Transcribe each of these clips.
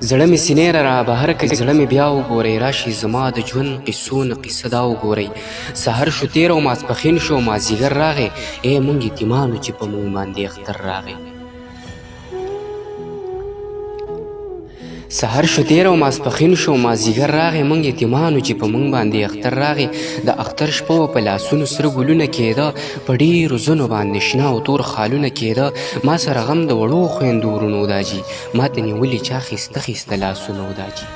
زړه مې سینې را بهر کړي، زړه مې بیا وګورئ، راشي زما د ژوند قصو نه قصه دا وګورئ. سحر شو تېر او ماسپښین شو مازدیګر راغی، ای موږ یتیمانو چې په موږ باندې اختر راغی. سحر شو تېر او ماسپښین شو مازدیګر راغی، موږ یتیمانو چې په موږ باندې اختر راغی. د اختر شپه وه په لاسونو سره ګلونه کېده، په ډېرو زنو باندې شنه او تور خالونه کېده. ما سره غم د وړو خویندو ورونو داجي، ما ته نیولي چا خیسته خیسته لاسونه وداجي.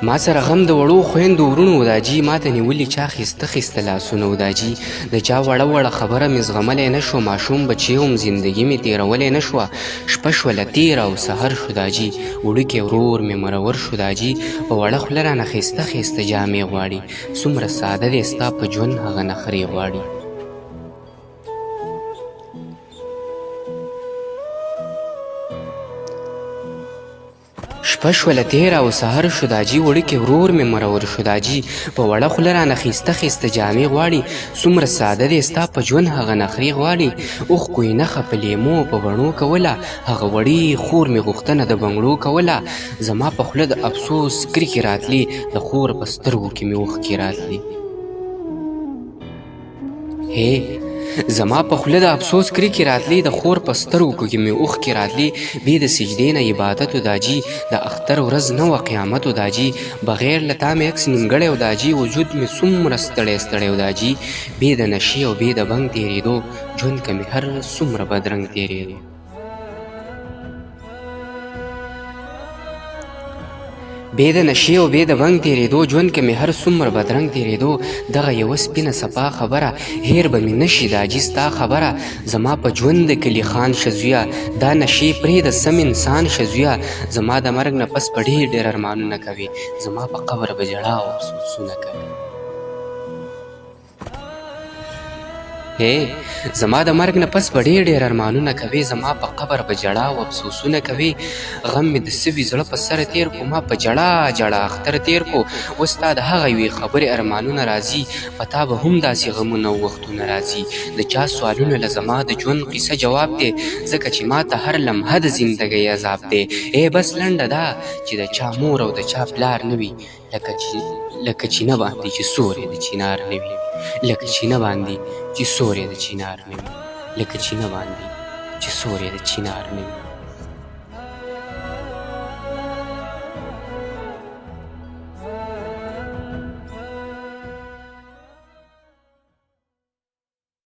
ما سره غم د وړو خویندو ورونو وداجي، ما ته نیولي چا خیسته خیسته لاسونه وداجي. د چا وړه وړه خبره مې زغملی نه شوه، ماشوم بچی وم زندګي مې تېرولی نه شوه. شپه شوله تېره او سحر شو داجي، وړوکی ورور مې مرور شو داجي. په وړه خوله رانه خیسته خیسته جامې غواړي، څومره ساده دی ستا په ژوند هغه نخرې غواړي. شپه شوله تېره او سحر شو داجي، وړوکی ورور مې مرور شو داجي. په وړه خوله رانه خیسته خیسته جامې غواړي، څومره ساده دی ستا په ژوند هغه نخرې غواړي. اوښ کوی نښه په لیمو په بڼو کوله، هغه وړې خور مې غوښتنه د بنګړو کوله. زما په خوله د افسوس کرښې راتلې، د خور په سترګو کې مې اوښکې راتلې. زما په خوله د افسوس کرښې راتلې، د خور په سترګو کې مې اوښکې راتلې. بې د سجدې نه عبادت و داجي، د اختر ورځ نه وه قیامت و داجي. بغیر له تا مې عکس نیمګړی و داجي، وجود مې څومره ستړی ستړی و داجي. بې د نشې او بې د بنګ تېرېدو، ژوند که مې هر څومره بدرنګ تېرېدو. بې د نشې او بې د بنګ تېرېدو، ژوند که مې هر څومره بدرنګ تېرېدو. دغه یوه سپینه صفا خبره، هیر به مې نشي داجي ستا خبره. زما په ژوند د کلي خان شه زویه، دا نشې پرېږده سم انسان شه زویه. زما د مرګ نه پس به ډېر ډېر ارمانونه کوې، زما په قبر به ژړا او افسوسونه کوې. زما د مرګ نه پس به ډېر ډېر ارمانونه کوې، زما په قبر به ژړا او افسوسونه کوې. غم مې د سوي زړه په سره تېر کو، ما په ژړا ژړا اختر تېر کو. اوس ستا د هغه یوې خبرې ارمانونه راځي، په تا به هم داسې غمونه او وختونه راځي. د چا سوالونه له زما د ژوند قصه جواب دی، ځکه چې ما ته هر لمحه د زندګۍ عذاب دی. بس لنډه دا چې د چا مور او د چا پلار نه وي، لکه چینه باندې چې سوری د چینار نه وي. لکه چینه باندې چې سوری د چینار نه وي، لکه چینه باندې چې سوری د چینار نه وي.